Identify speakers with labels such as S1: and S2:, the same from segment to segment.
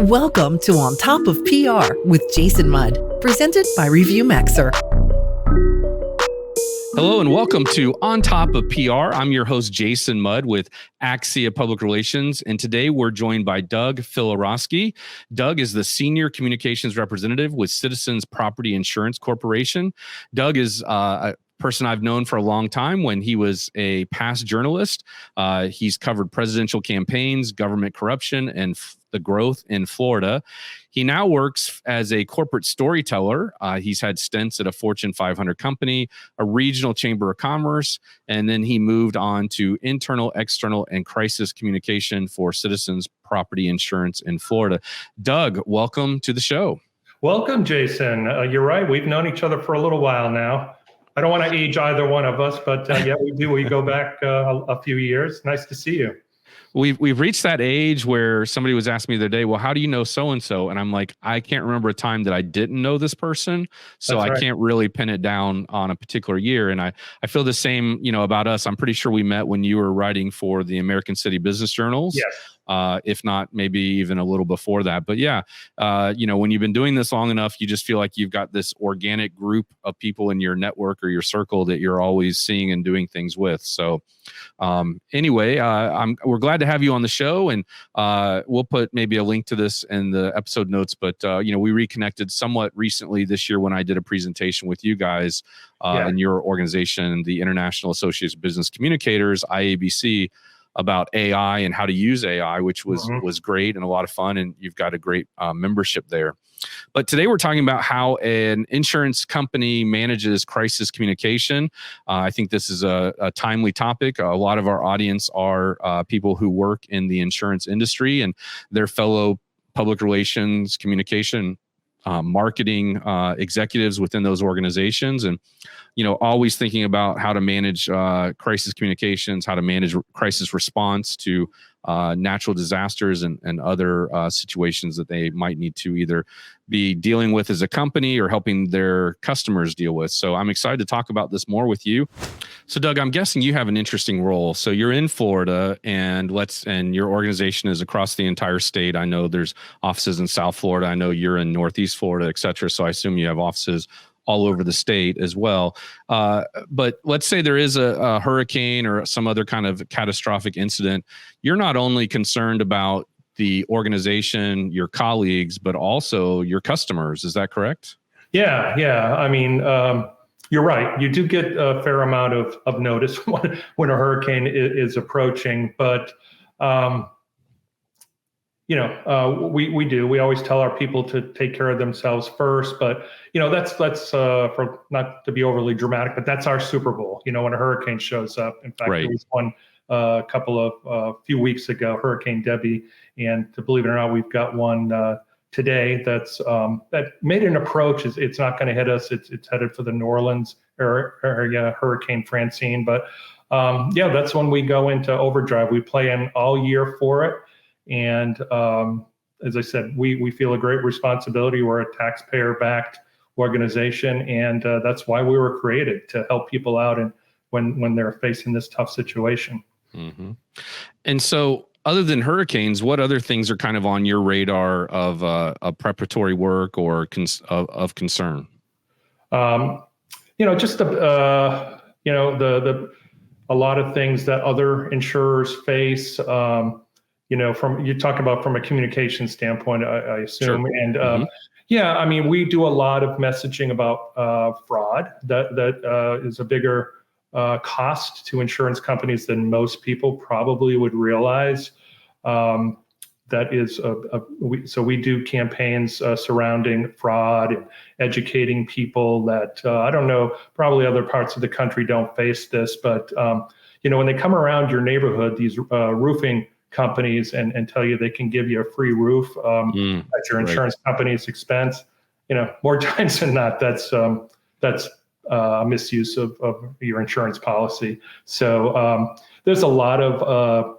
S1: Welcome to On Top of PR with Jason Mudd, presented by Review Maxer.
S2: Hello and welcome to On Top of PR. I'm your host, Jason Mudd with Axia Public Relations, and today we're joined by Doug Filaroski. Doug is the Senior Communications Representative with Citizens Property Insurance Corporation. Doug is a person I've known for a long time when he was a past journalist. He's covered presidential campaigns, government corruption, and the growth in Florida. He now works as a corporate storyteller. He's had stints at a Fortune 500 company, a regional chamber of commerce, and then he moved on to internal, external, and crisis communication for Citizens Property Insurance in Florida. Doug, welcome to the show.
S3: Welcome, Jason. You're right. We've known each other for a little while now. I don't want to age either one of us, but yeah, we do. We go back a few years. Nice to see you.
S2: We've reached that age where somebody was asking me the other day, well, how do you know so-and-so? And I'm like, I can't remember a time that I didn't know this person. So I can't really pin it down on a particular year. And I feel the same, about us. I'm pretty sure we met when you were writing for the American City Business Journals.
S3: Yes.
S2: If not, maybe even a little before that. But yeah, when you've been doing this long enough, you just feel like you've got this organic group of people in your network or your circle that you're always seeing and doing things with. So anyway, we're glad to have you on the show, and we'll put maybe a link to this in the episode notes. But we reconnected somewhat recently this year when I did a presentation with you guys in your organization, the International Association of Business Communicators, IABC, about AI and how to use AI, which was great and a lot of fun. And you've got a great membership there. But today we're talking about how an insurance company manages crisis communication. I think this is a timely topic. A lot of our audience are people who work in the insurance industry, and their fellow public relations, communication, marketing executives within those organizations, and always thinking about how to manage crisis communications, how to manage crisis response to natural disasters and other situations that they might need to either be dealing with as a company or helping their customers deal with. So I'm excited to talk about this more with you. So Doug, I'm guessing you have an interesting role. So you're in Florida, and your organization is across the entire state. I know there's offices in South Florida. I know you're in Northeast Florida, et cetera. So I assume you have offices all over the state as well. But let's say there is a hurricane or some other kind of catastrophic incident. You're not only concerned about the organization, your colleagues, but also your customers. Is that correct?
S3: Yeah. I mean, you're right. You do get a fair amount of notice when a hurricane is approaching, but we do. We always tell our people to take care of themselves first, but that's for not to be overly dramatic, but that's our Super Bowl. When a hurricane shows up. In fact, There was one a few weeks ago, Hurricane Debbie, and to believe it or not, we've got one today that made an approach. It's not going to hit us. It's headed for the New Orleans area, Hurricane Francine. But that's when we go into overdrive. We plan all year for it. And as I said, we feel a great responsibility. We're a taxpayer-backed organization, and that's why we were created, to help people out and when they're facing this tough situation.
S2: Mm-hmm. And so, other than hurricanes, what other things are kind of on your radar of preparatory work or of concern?
S3: Just a lot of things that other insurers face. You talk about from a communication standpoint, I assume. Sure. And we do a lot of messaging about fraud. That is a bigger cost to insurance companies than most people probably would realize. That is, so we do campaigns surrounding fraud and educating people that, I don't know, probably other parts of the country don't face this, but when they come around your neighborhood, these roofing companies and tell you they can give you a free roof at your insurance company's expense, more times than not, that's a misuse of your insurance policy. So there's a lot of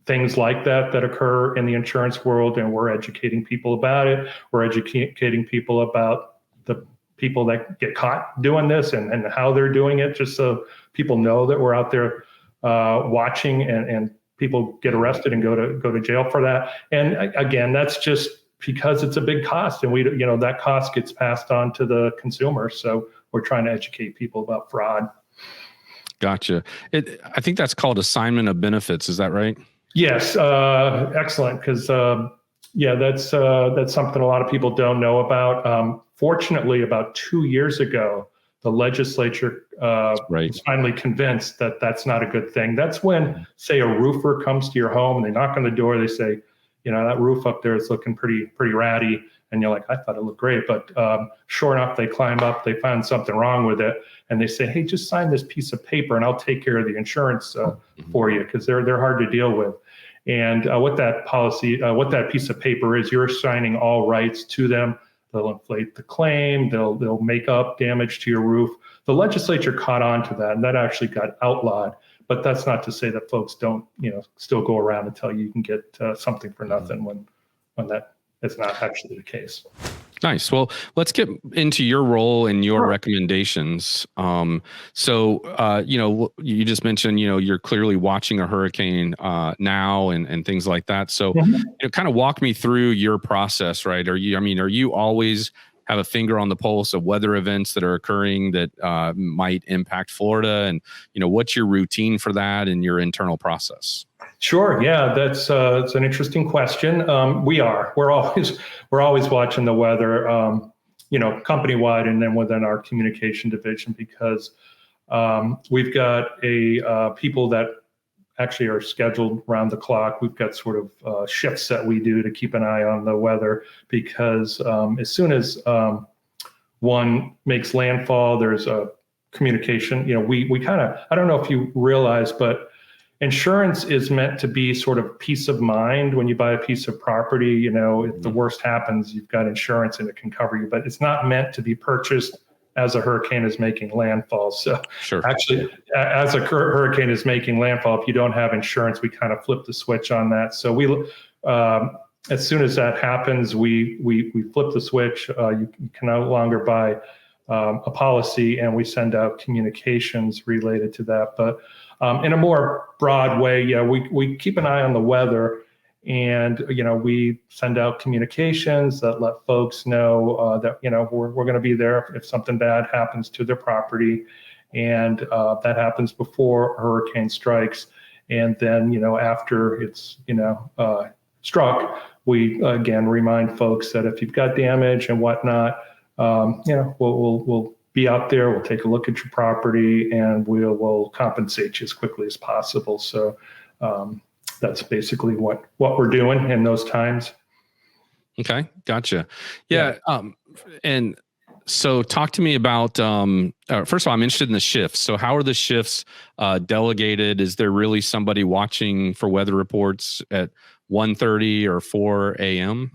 S3: things like that occur in the insurance world, and we're educating people about it. We're educating people about the people that get caught doing this and how they're doing it, just so people know that we're out there watching, and people get arrested and go to jail for that. And again, that's just because it's a big cost, and that cost gets passed on to the consumer. So we're trying to educate people about fraud.
S2: Gotcha. I think that's called assignment of benefits. Is that right?
S3: Yes. Excellent. Because that's something a lot of people don't know about. Fortunately, about 2 years ago, the legislature was finally convinced that that's not a good thing. That's when, say, a roofer comes to your home and they knock on the door. They say, that roof up there is looking pretty ratty. And you're like, I thought it looked great. But sure enough, they climb up, they find something wrong with it. And they say, hey, just sign this piece of paper and I'll take care of the insurance for you, because they're hard to deal with. And what that piece of paper is, you're assigning all rights to them. They'll inflate the claim. They'll make up damage to your roof. The legislature caught on to that, and that actually got outlawed. But that's not to say that folks don't, still go around and tell you can get something for nothing when that is not actually the case.
S2: Nice. Well, let's get into your role and your recommendations. So, you just mentioned, you're clearly watching a hurricane now and things like that. So, kind of walk me through your process, right? Are you always have a finger on the pulse of weather events that are occurring that might impact Florida? And, what's your routine for that and your internal process?
S3: Sure. Yeah, it's an interesting question. We're always watching the weather, company-wide and then within our communication division, because we've got people that actually are scheduled around the clock. We've got sort of shifts that we do to keep an eye on the weather, because as soon as one makes landfall, there's a communication. We kind of, I don't know if you realize, but insurance is meant to be sort of peace of mind. When you buy a piece of property, if the worst happens, you've got insurance and it can cover you, but it's not meant to be purchased as a hurricane is making landfall. So actually, as a hurricane is making landfall, if you don't have insurance, we kind of flip the switch on that. So as soon as that happens, we flip the switch. You can no longer buy a policy, and we send out communications related to that. But in a more broad way, we keep an eye on the weather, and we send out communications that let folks know that we're going to be there if something bad happens to their property, and that happens before a hurricane strikes. And then after it's struck, we again remind folks that if you've got damage and whatnot, we'll be out there, we'll take a look at your property, and we'll compensate you as quickly as possible. So that's basically what we're doing in those times.
S2: Okay, gotcha. Yeah. And so talk to me about, first of all, I'm interested in the shifts. So how are the shifts delegated? Is there really somebody watching for weather reports at 1:30 or 4 a.m.?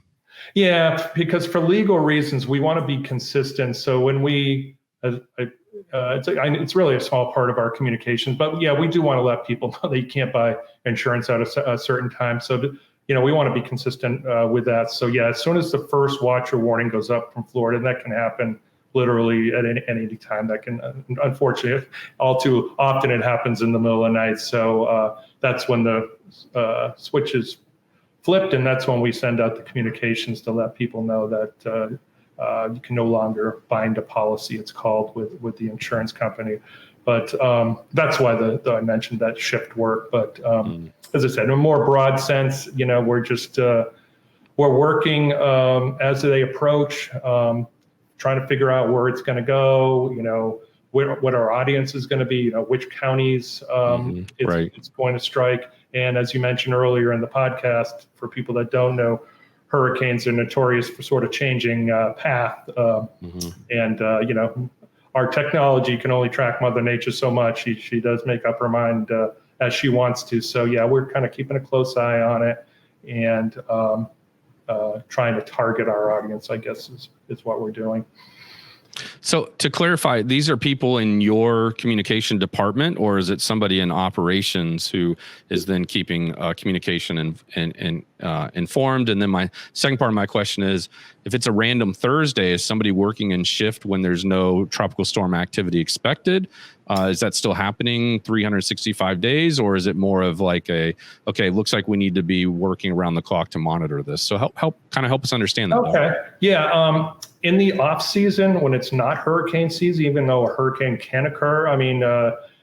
S2: Yeah,
S3: because for legal reasons, we want to be consistent. So when it's really a small part of our communications, but we do want to let people know that you can't buy insurance at a certain time. So, we want to be consistent with that. So as soon as the first watch or warning goes up from Florida, and that can happen literally at any time. That can, unfortunately, all too often it happens in the middle of the night. So that's when the switch is flipped, and that's when we send out the communications to let people know that you can no longer bind a policy, it's called, with the insurance company. But that's why I mentioned that shift work. But as I said, in a more broad sense, we're just we're working as they approach, trying to figure out where it's going to go. What our audience is going to be. Which counties it's going to strike. And as you mentioned earlier in the podcast, for people that don't know, hurricanes are notorious for sort of changing path. And our technology can only track Mother Nature so much. She does make up her mind as she wants to. So we're kind of keeping a close eye on it, and trying to target our audience, I guess, is what we're doing.
S2: So to clarify, these are people in your communication department, or is it somebody in operations who is then keeping communication and informed. And then my second part of my question is, if it's a random Thursday, is somebody working in shift when there's no tropical storm activity expected? Is that still happening 365 days, or is it more of like okay, looks like we need to be working around the clock to monitor this? So help us understand that.
S3: Okay. Yeah. In the off season, when it's not hurricane season, even though a hurricane can occur, I mean,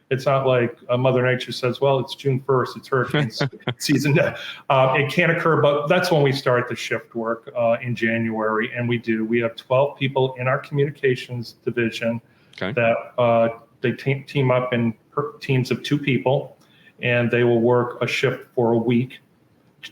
S3: it's not like Mother Nature says, well, it's June 1st, it's hurricane season. It can occur, but that's when we start the shift work in January. And we have 12 people in our communications division that they team up in teams of 2 people, and they will work a shift for a week.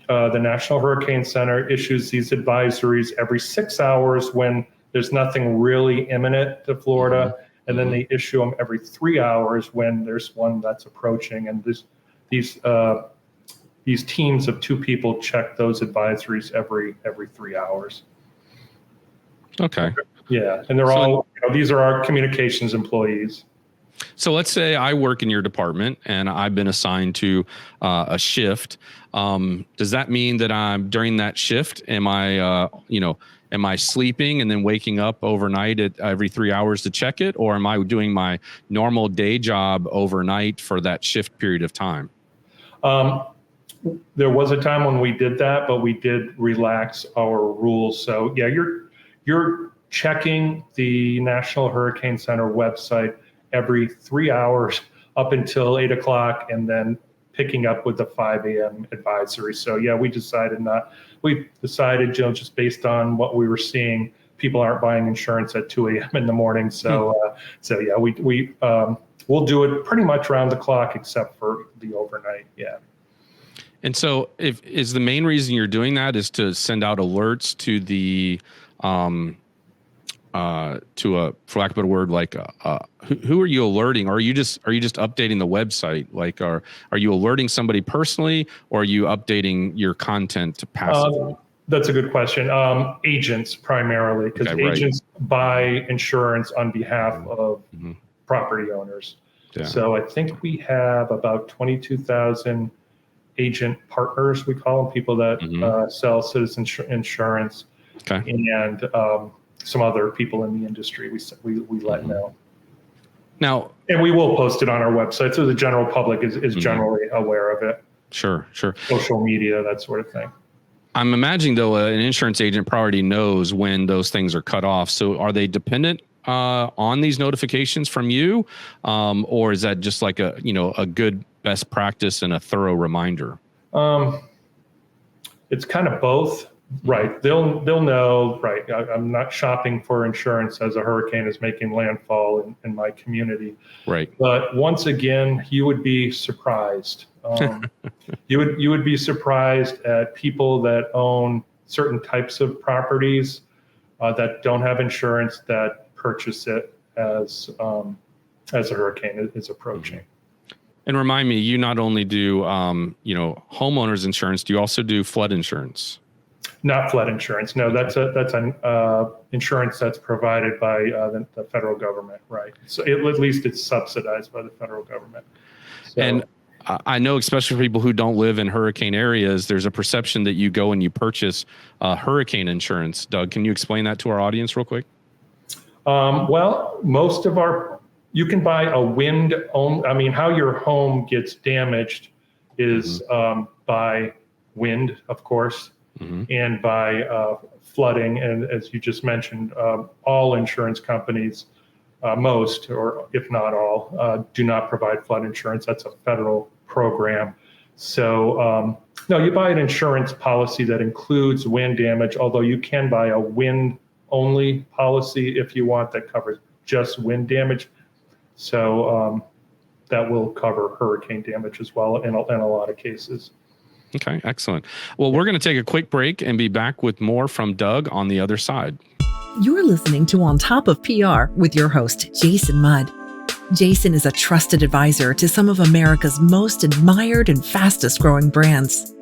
S3: The National Hurricane Center issues these advisories every 6 hours when there's nothing really imminent to Florida. And then they issue them every 3 hours when there's one that's approaching. And these teams of 2 people check those advisories every 3 hours.
S2: Okay.
S3: Yeah, and they're all these are our communications employees.
S2: So let's say I work in your department and I've been assigned to a shift. Does that mean that I'm during that shift? Am I sleeping and then waking up overnight at every 3 hours to check it? Or am I doing my normal day job overnight for that shift period of time?
S3: There was a time when we did that, but we did relax our rules. So yeah, you're checking the National Hurricane Center website every 3 hours up until 8 o'clock, and then picking up with the 5 a.m. advisory. So yeah, we decided just based on what we were seeing, people aren't buying insurance at 2 a.m. in the morning. So yeah, we'll do it pretty much around the clock except for the overnight. Yeah.
S2: And so is the main reason you're doing that is to send out alerts to the for lack of a better word, like who are you alerting? Or are you just updating the website? Like are you alerting somebody personally, or are you updating your content passively?
S3: That's a good question. Agents primarily, because agents buy insurance on behalf of property owners. Yeah. So I think we have about 22,000 agent partners, we call them, people that sell citizen insurance. Okay. And some other people in the industry we let know. Now, and we will post it on our website so the general public is generally aware of it.
S2: Sure.
S3: Social media, that sort of thing.
S2: I'm imagining, though, an insurance agent already knows when those things are cut off. So are they dependent on these notifications from you? Or is that just like a good best practice and a thorough reminder?
S3: It's kind of both. Right. They'll know, right. I'm not shopping for insurance as a hurricane is making landfall in my community.
S2: Right.
S3: But once again, you would be surprised. You would be surprised at people that own certain types of properties that don't have insurance that purchase it as a hurricane is approaching.
S2: And remind me, you not only do homeowners insurance, do you also do flood insurance?
S3: Not flood insurance. No, that's an insurance that's provided by the federal government, right? So at least it's subsidized by the federal government. So,
S2: and I know, especially for people who don't live in hurricane areas, there's a perception that you go and you purchase hurricane insurance. Doug, can you explain that to our audience real quick?
S3: Well, you can buy a wind. How your home gets damaged is by wind, of course. And by flooding. And as you just mentioned, all insurance companies, most, or if not all, do not provide flood insurance. That's a federal program. So no, you buy an insurance policy that includes wind damage, although you can buy a wind-only policy if you want that covers just wind damage. So that will cover hurricane damage as well in a lot of cases.
S2: Okay, excellent. Well, we're going to take a quick break and be back with more from Doug on the other side.
S1: You're listening to On Top of PR with your host, Jason Mudd. Jason is a trusted advisor to some of America's most admired and fastest growing brands.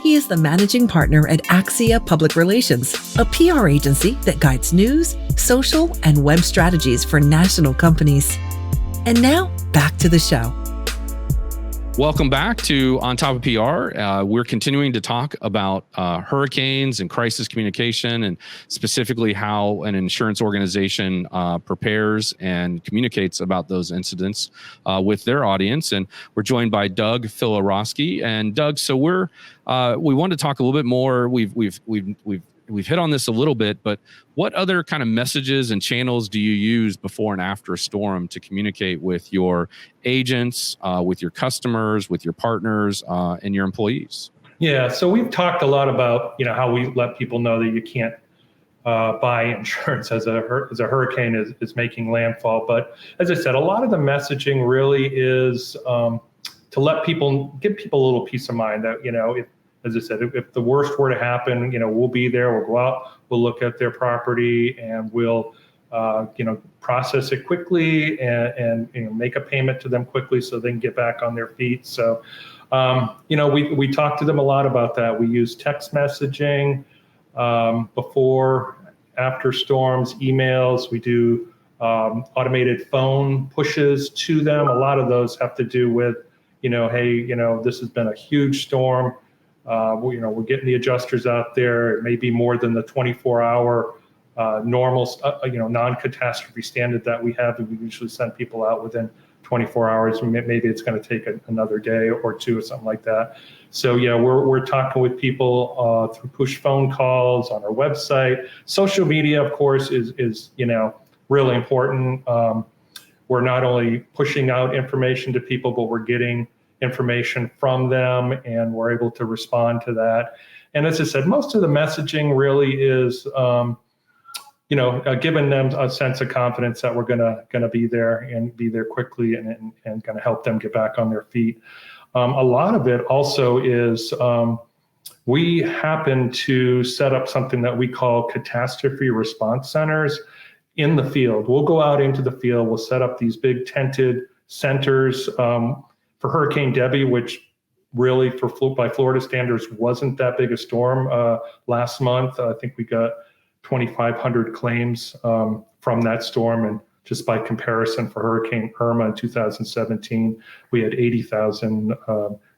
S1: He is the managing partner at Axia Public Relations, a PR agency that guides news, social, and web strategies for national companies. And now, back to the show.
S2: Welcome back to On Top of PR. We're continuing to talk about hurricanes and crisis communication, and specifically how an insurance organization prepares and communicates about those incidents with their audience. And we're joined by Doug Filaroski. And Doug, so we want to talk a little bit more. We've hit on this a little bit, but what other kind of messages and channels do you use before and after a storm to communicate with your agents, with your customers, with your partners, and your employees?
S3: Yeah, so we've talked a lot about how we let people know that you can't buy insurance as a hurricane is making landfall. But as I said, a lot of the messaging really is to give people a little peace of mind that as I said, if the worst were to happen, we'll be there. We'll go out, we'll look at their property, and we'll, process it quickly and make a payment to them quickly so they can get back on their feet. So, we talk to them a lot about that. We use text messaging before, after storms, emails. We do automated phone pushes to them. A lot of those have to do with, hey, this has been a huge storm. We're getting the adjusters out there. It may be more than the 24-hour normal, non-catastrophe standard that we have. We usually send people out within 24 hours. Maybe it's going to take another day or two or something like that. So yeah, we're talking with people through push phone calls on our website. Social media, of course, is really important. We're not only pushing out information to people, but we're getting information from them, and we're able to respond to that. And as I said, most of the messaging really is, giving them a sense of confidence that we're gonna be there and be there quickly and gonna help them get back on their feet. A lot of it also is we happen to set up something that we call catastrophe response centers in the field. We'll go out into the field. We'll set up these big tented centers. For Hurricane Debbie, which really by Florida standards wasn't that big a storm last month. I think we got 2,500 claims from that storm. And just by comparison, for Hurricane Irma in 2017, we had 80,000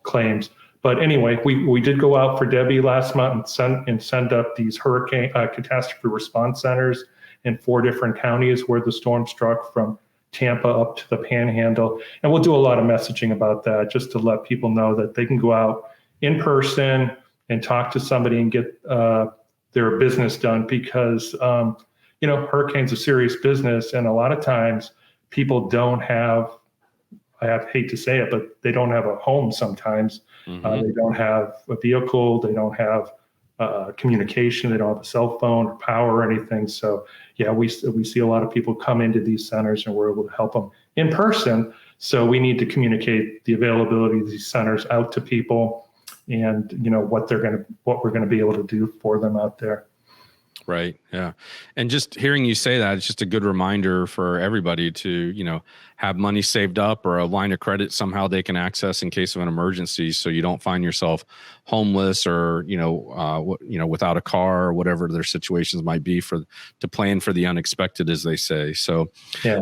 S3: claims. But anyway, we did go out for Debbie last month and send up these hurricane catastrophe response centers in 4 different counties where the storm struck, from Tampa up to the Panhandle. And we'll do a lot of messaging about that, just to let people know that they can go out in person and talk to somebody and get their business done, because hurricanes are serious business, and a lot of times people don't have, hate to say it, but they don't have a home sometimes. Mm-hmm. They don't have a vehicle, they don't have communication, they don't have a cell phone or power or anything. So yeah, we see a lot of people come into these centers, and we're able to help them in person. So we need to communicate the availability of these centers out to people, and what we're gonna be able to do for them out there.
S2: Right. Yeah. And just hearing you say that, it's just a good reminder for everybody to, have money saved up, or a line of credit somehow they can access in case of an emergency, so you don't find yourself homeless or, without a car, or whatever their situations might be, to plan for the unexpected, as they say. So, yeah.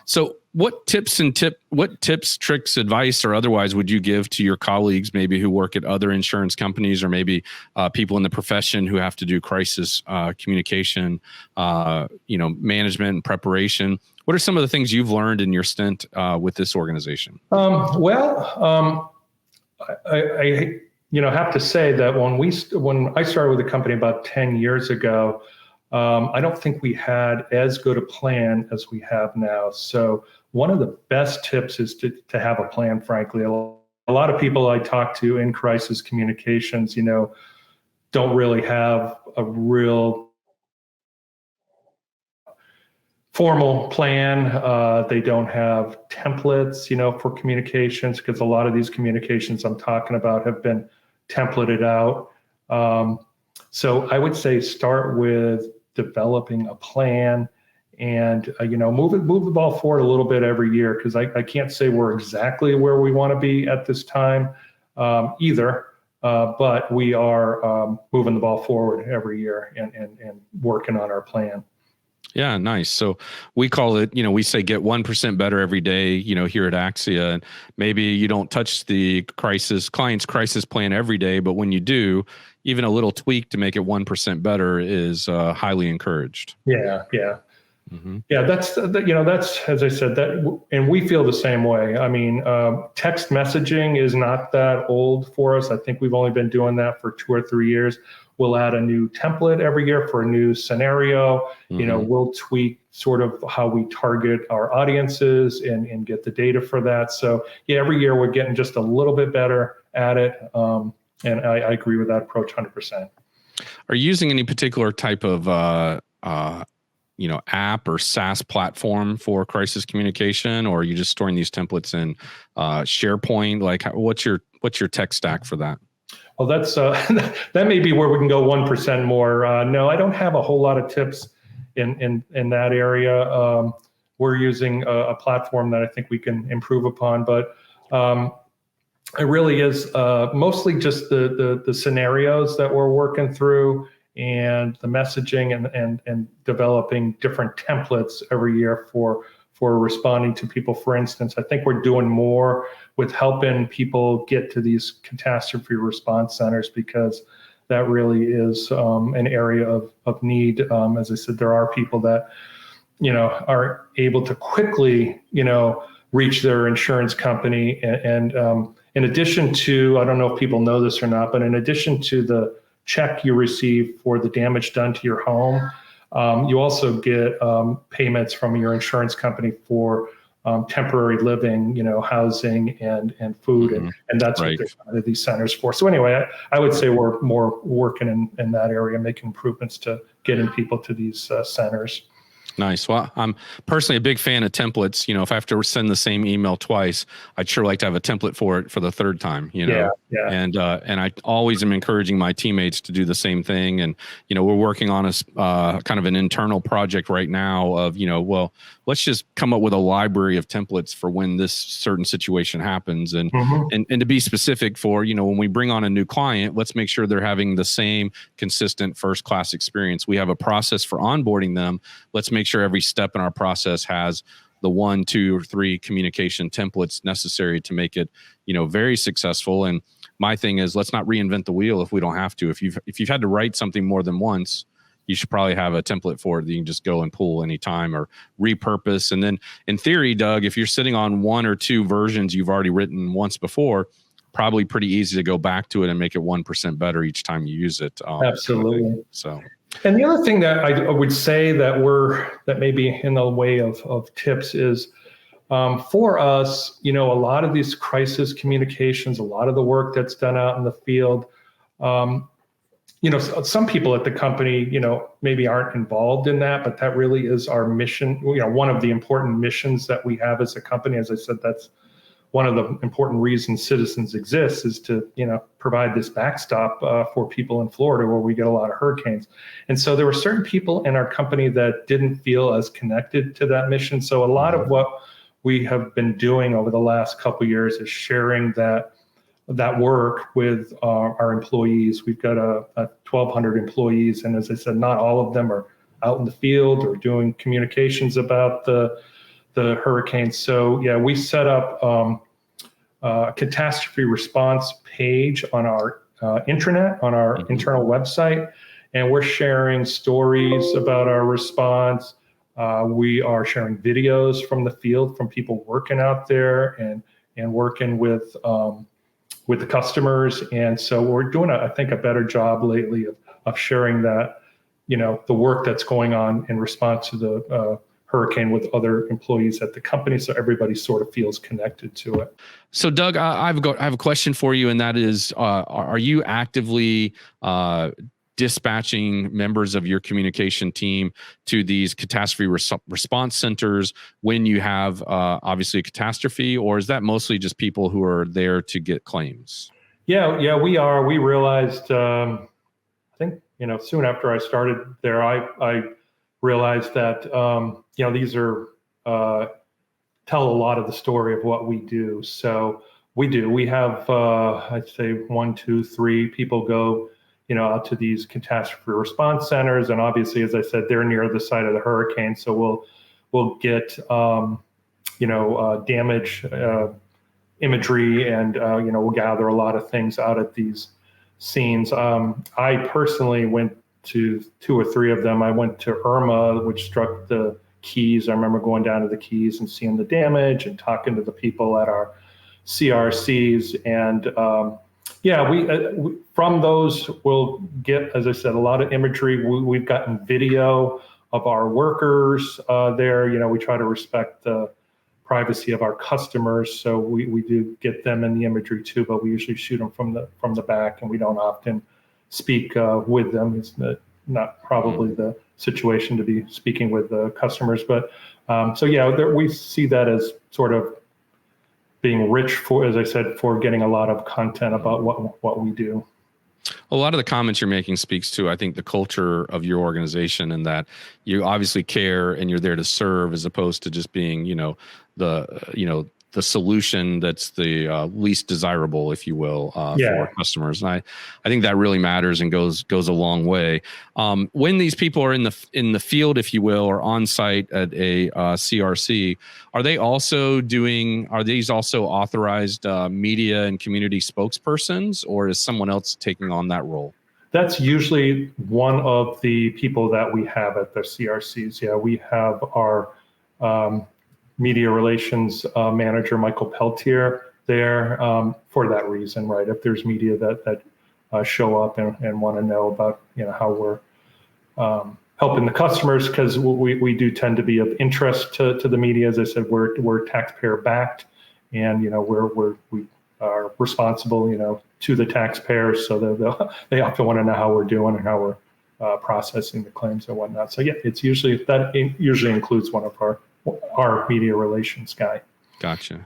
S2: So what tips, tricks, advice, or otherwise would you give to your colleagues, maybe who work at other insurance companies, or maybe people in the profession who have to do crisis communication, management and preparation? What are some of the things you've learned in your stint with this organization? I
S3: have to say that when I started with the company about 10 years ago, I don't think we had as good a plan as we have now. So one of the best tips is to have a plan, frankly. A lot of people I talk to in crisis communications, don't really have a real formal plan. They don't have templates, for communications, because a lot of these communications I'm talking about have been templated out. So I would say start with developing a plan, and move the ball forward a little bit every year, because I can't say we're exactly where we want to be at this time either, but we are moving the ball forward every year and working on our plan.
S2: Yeah, nice. So we call it, we say get 1% better every day, here at Axia. And maybe you don't touch the client's crisis plan every day, but when you do, even a little tweak to make it 1% better is highly encouraged.
S3: Yeah. Yeah, that's as I said, and we feel the same way. I mean, text messaging is not that old for us. I think we've only been doing that for 2 or 3 years. We'll add a new template every year for a new scenario. We'll tweak sort of how we target our audiences and get the data for that. So yeah, every year we're getting just a little bit better at it. And I agree with that approach 100%.
S2: Are you using any particular type of app or SaaS platform for crisis communication, or are you just storing these templates in SharePoint? Like, what's your tech stack for that?
S3: Well, that's that may be where we can go 1% more. No, I don't have a whole lot of tips in that area. We're using a platform that I think we can improve upon, but it really is mostly just the scenarios that we're working through and the messaging and developing different templates every year for responding to people. For instance, I think we're doing more with helping people get to these catastrophe response centers, because that really is an area of need. As I said, there are people that aren't able to quickly reach their insurance company, and in addition to, I don't know if people know this or not, but in addition to the check you receive for the damage done to your home, you also get payments from your insurance company for temporary living, housing and food, and that's
S2: right.
S3: what they're these centers for. So anyway, I would say we're more working in that area, making improvements to getting people to these centers.
S2: Nice. Well, I'm personally a big fan of templates. If I have to send the same email twice, I'd sure like to have a template for it for the third time,
S3: Yeah.
S2: And I always am encouraging my teammates to do the same thing. And, we're working on a kind of an internal project right now of, well, let's just come up with a library of templates for when this certain situation happens. And, and to be specific for, when we bring on a new client, let's make sure they're having the same consistent first class experience. We have a process for onboarding them. Let's make sure every step in our process has the 1, 2, or 3 communication templates necessary to make it, very successful. And my thing is, let's not reinvent the wheel if we don't have to. If you've had to write something more than once, you should probably have a template for it that you can just go and pull anytime or repurpose. And then in theory, Doug, if you're sitting on 1 or 2 versions you've already written once before, probably pretty easy to go back to it and make it 1% better each time you use it.
S3: Absolutely.
S2: So.
S3: And the other thing that I would say that may be in the way of tips is, for us, a lot of these crisis communications, a lot of the work that's done out in the field, some people at the company, maybe aren't involved in that, but that really is our mission. One of the important missions that we have as a company. As I said, that's one of the important reasons Citizens exists, is to, provide this backstop for people in Florida where we get a lot of hurricanes. And so there were certain people in our company that didn't feel as connected to that mission. So a lot of what we have been doing over the last couple of years is sharing that work with our employees. We've got a 1,200 employees, and as I said, not all of them are out in the field or doing communications about the hurricanes. So yeah, we set up a catastrophe response page on our intranet, on our internal website, and we're sharing stories about our response. We are sharing videos from the field, from people working out there and working with the customers. And so we're doing, I think, a better job lately of sharing that, the work that's going on in response to the hurricane with other employees at the company, so everybody sort of feels connected to it.
S2: So, Doug, I have a question for you, and that is, are you actively dispatching members of your communication team to these catastrophe response centers when you have obviously a catastrophe, or is that mostly just people who are there to get claims?
S3: Yeah, we are. We realized, I think, soon after I started there, I realized that, these are tell a lot of the story of what we do. So we have, I'd say 1, 2, 3 people go out to these catastrophe response centers. And obviously, as I said, they're near the site of the hurricane. So we'll get, damage imagery, and, we'll gather a lot of things out at these scenes. I personally went to 2 or 3 of them. I went to Irma, which struck the Keys. I remember going down to the Keys and seeing the damage and talking to the people at our CRCs. And we from those we'll get, as I said, a lot of imagery. We've gotten video of our workers there. We try to respect the privacy of our customers, so we do get them in the imagery too. But we usually shoot them from the back, and we don't often speak with them. It's not probably the situation to be speaking with the customers, but we see that as sort of being rich for, as I said, for getting a lot of content about what we do.
S2: A lot of the comments you're making speaks to, I think, the culture of your organization, and that you obviously care and you're there to serve, as opposed to just being, the solution that's the least desirable, if you will, for customers. And I think that really matters and goes a long way. When these people are in the field, if you will, or on site at a CRC, are these also authorized media and community spokespersons, or is someone else taking on that role?
S3: That's usually one of the people that we have at the CRCs. Yeah, we have our media relations manager, Michael Peltier, there for that reason, right? If there's media that show up and want to know about, how we're helping the customers, because we do tend to be of interest to the media. As I said, we're taxpayer backed, and we are responsible, to the taxpayers, so they often want to know how we're doing and how we're processing the claims and whatnot. So yeah, it usually includes one of our media relations guy.
S2: Gotcha.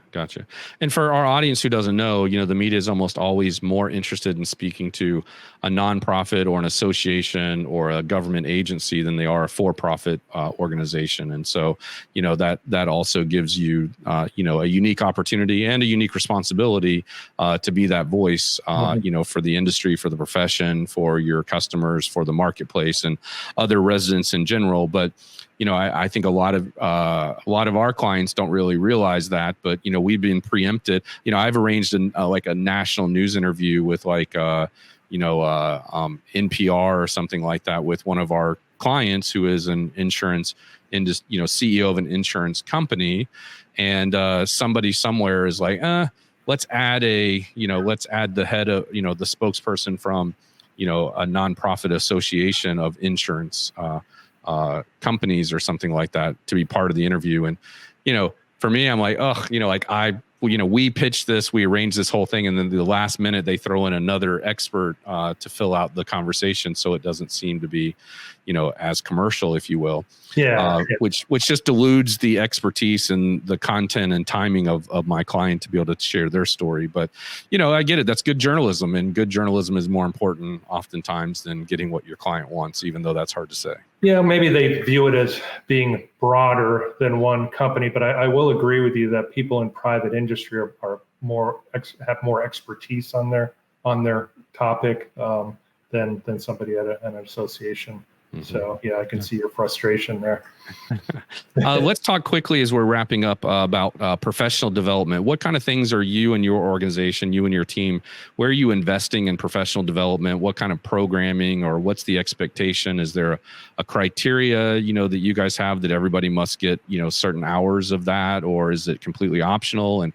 S2: And for our audience who doesn't know, the media is almost always more interested in speaking to a nonprofit or an association or a government agency than they are a for-profit organization. And so, that also gives you, a unique opportunity and a unique responsibility to be that voice, for the industry, for the profession, for your customers, for the marketplace, and other residents in general. But I think a lot of our clients don't really realize that, but we've been preempted. I've arranged a national news interview with NPR or something like that with one of our clients who is an insurance CEO of an insurance company, and somebody somewhere is like, let's add the head of the spokesperson from a nonprofit association of insurance companies or something like that to be part of the interview. And, for me, I'm like, we pitched this, we arranged this whole thing, and then the last minute they throw in another expert to fill out the conversation, so it doesn't seem to be, as commercial, if you will. Which just deludes the expertise and the content and timing of my client to be able to share their story. But, I get it. That's good journalism, and good journalism is more important oftentimes than getting what your client wants, even though that's hard to say.
S3: Yeah, maybe they view it as being broader than one company, but I will agree with you that people in private industry have more expertise on their topic than somebody at an association. Mm-hmm. So yeah, I can see your frustration there.
S2: Let's talk quickly as we're wrapping up about professional development. What kind of things are you and your organization, you and your team, where are you investing in professional development? What kind of programming, or what's the expectation? Is there a criteria, that you guys have that everybody must get, certain hours of that, or is it completely optional? And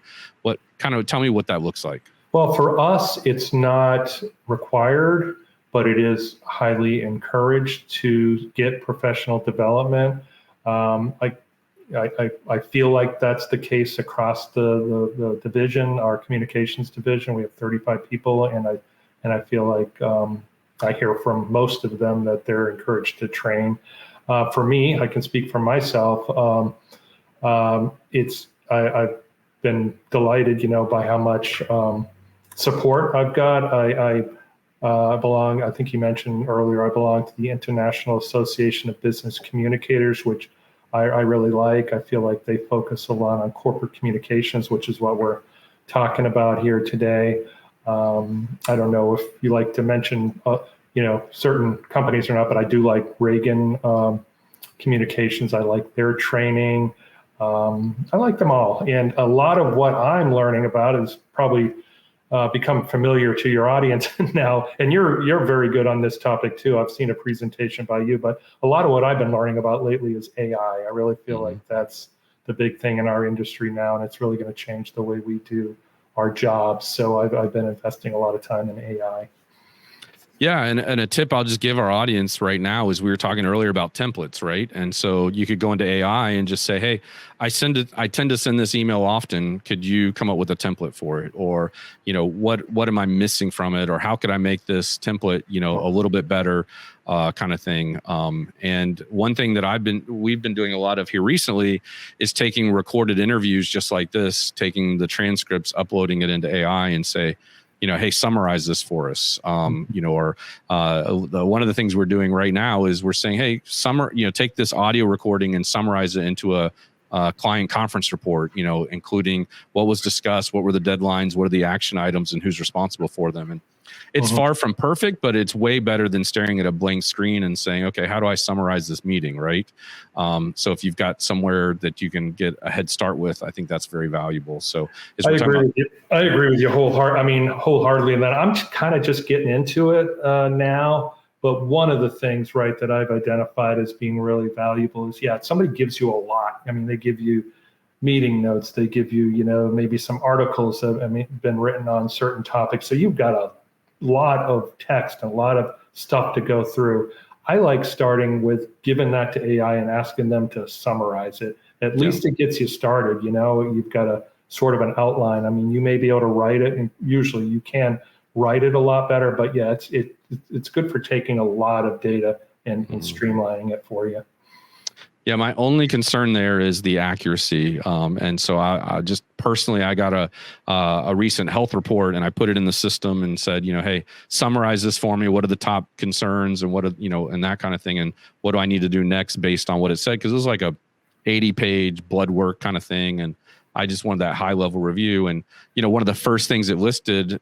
S2: tell me what that looks like.
S3: Well, for us, it's not required, but it is highly encouraged to get professional development. I feel like that's the case across the division, our communications division. We have 35 people, and I feel like I hear from most of them that they're encouraged to train. For me, I can speak for myself. I've been delighted, by how much support I've got. I belong, I think you mentioned earlier, I belong to the International Association of Business Communicators, which I really like. I feel like they focus a lot on corporate communications, which is what we're talking about here today. I don't know if you like to mention certain companies are not, but I do like Reagan Communications. I like their training. I like them all. And a lot of what I'm learning about is probably become familiar to your audience now. And you're very good on this topic too. I've seen a presentation by you, but a lot of what I've been learning about lately is AI. I really feel like that's the big thing in our industry now, and it's really going to change the way we do our jobs. So I've been investing a lot of time in AI.
S2: Yeah, and a tip I'll just give our audience right now is we were talking earlier about templates, right? And so you could go into AI and just say, hey, I tend to send this email often. Could you come up with a template for it? Or, what am I missing from it? Or how could I make this template, a little bit better, kind of thing. And one thing that we've been doing a lot of here recently is taking recorded interviews just like this, taking the transcripts, uploading it into AI and say, hey, summarize this for us. One of the things we're doing right now is we're saying, hey, take this audio recording and summarize it into a client conference report, including what was discussed, what were the deadlines, what are the action items, and who's responsible for them. And it's far from perfect, but it's way better than staring at a blank screen and saying, okay, how do I summarize this meeting, right? So if you've got somewhere that you can get a head start with, I think that's very valuable. So
S3: I agree with you wholeheartedly in that. I'm kind of just getting into it now. But one of the things, right, that I've identified as being really valuable is, somebody gives you a lot. I mean, they give you meeting notes. They give you, maybe some articles that have been written on certain topics. So you've got a lot of text and a lot of stuff to go through. I like starting with giving that to AI and asking them to summarize it. At least it gets you started. You've got a sort of an outline. I mean, you may be able to write it, and usually you can write it a lot better. But it's good for taking a lot of data and streamlining it for you.
S2: Yeah, my only concern there is the accuracy. And so I just personally, I got a recent health report and I put it in the system and said, hey, summarize this for me. What are the top concerns and and that kind of thing. And what do I need to do next based on what it said? Because it was like a 80-page blood work kind of thing. And I just wanted that high level review. And, one of the first things it listed,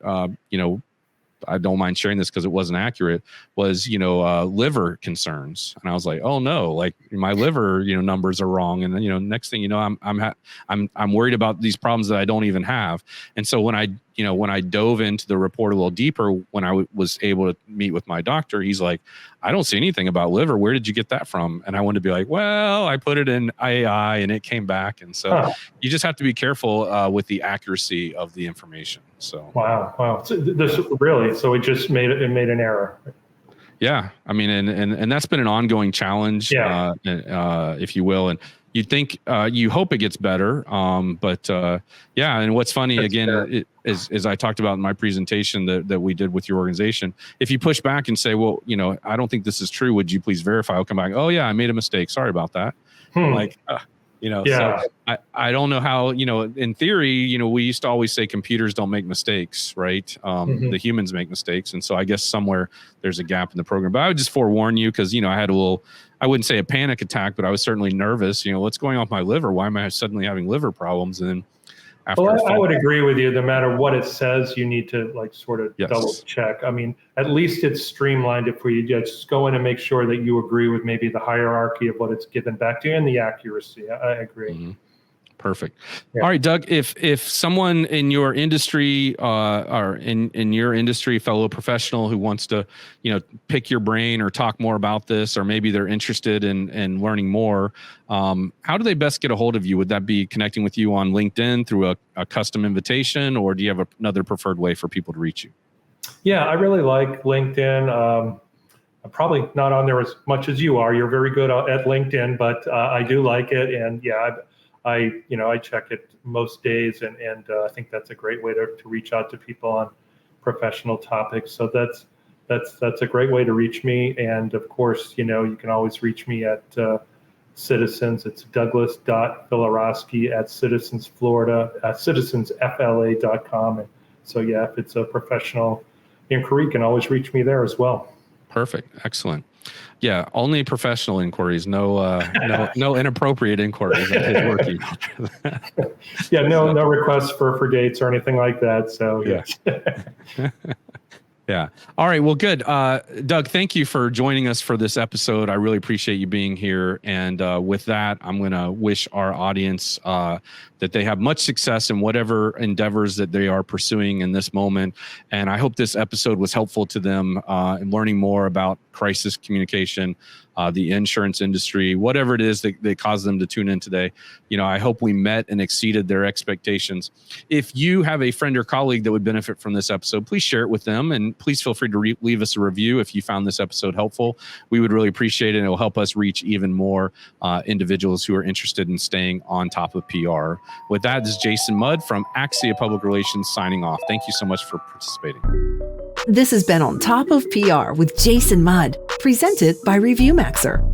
S2: I don't mind sharing this because it wasn't accurate, was, liver concerns. And I was like, oh no, like my liver, numbers are wrong. And then, next thing you know, I'm worried about these problems that I don't even have. And so when I dove into the report a little deeper, when I was able to meet with my doctor, he's like, I don't see anything about liver. Where did you get that from? And I wanted to be like, well, I put it in AI and it came back. And so you just have to be careful with the accuracy of the information. So
S3: wow. So so it just made an error.
S2: Yeah, I mean, and that's been an ongoing challenge, if you will. And you'd think, you hope it gets better, but And what's funny is I talked about in my presentation that we did with your organization. If you push back and say, well, I don't think this is true, would you please verify? I'll come back. Oh yeah, I made a mistake. Sorry about that. So I don't know how, in theory, we used to always say computers don't make mistakes, right? The humans make mistakes. And so I guess somewhere there's a gap in the program, but I would just forewarn you because, I had I wouldn't say a panic attack, but I was certainly nervous. What's going on with my liver? Why am I suddenly having liver problems? And then
S3: I would agree with you. No matter what it says, you need to double check. I mean, at least it's streamlined it for you. Just go in and make sure that you agree with maybe the hierarchy of what it's given back to you and the accuracy. I agree.
S2: Mm-hmm. Perfect. Yeah. All right, Doug, if someone in your industry or in your industry, fellow professional who wants to, pick your brain or talk more about this, or maybe they're interested in learning more, how do they best get a hold of you? Would that be connecting with you on LinkedIn through a custom invitation, or do you have another preferred way for people to reach you?
S3: Yeah, I really like LinkedIn. I'm probably not on there as much as you are. You're very good at LinkedIn, but I do like it. And I check it most days, and I think that's a great way to reach out to people on professional topics. So that's a great way to reach me. And of course, you can always reach me at Citizens. It's Douglas.Filaroski at citizensfla.com. And so if it's a professional inquiry, you can always reach me there as well.
S2: Perfect. Excellent. Yeah, only professional inquiries, no inappropriate inquiries.
S3: No requests for dates or anything like that. So
S2: yeah. Yeah. All right. Well, good. Doug, thank you for joining us for this episode. I really appreciate you being here. And with that, I'm going to wish our audience that they have much success in whatever endeavors that they are pursuing in this moment. And I hope this episode was helpful to them in learning more about crisis communication, the insurance industry, whatever it is that caused them to tune in today. I hope we met and exceeded their expectations. If you have a friend or colleague that would benefit from this episode, please share it with them. And please feel free to leave us a review if you found this episode helpful. We would really appreciate it. And it will help us reach even more individuals who are interested in staying on top of PR. With that, this is Jason Mudd from Axia Public Relations signing off. Thank you so much for participating.
S1: This has been On Top of PR with Jason Mudd, presented by ReviewMaxer.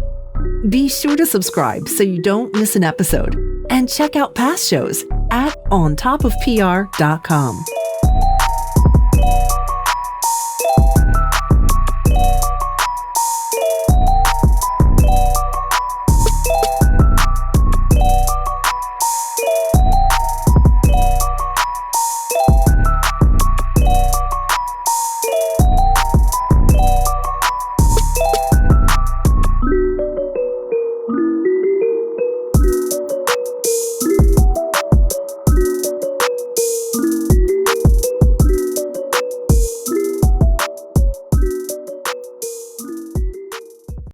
S1: Be sure to subscribe so you don't miss an episode, and check out past shows at ontopofpr.com.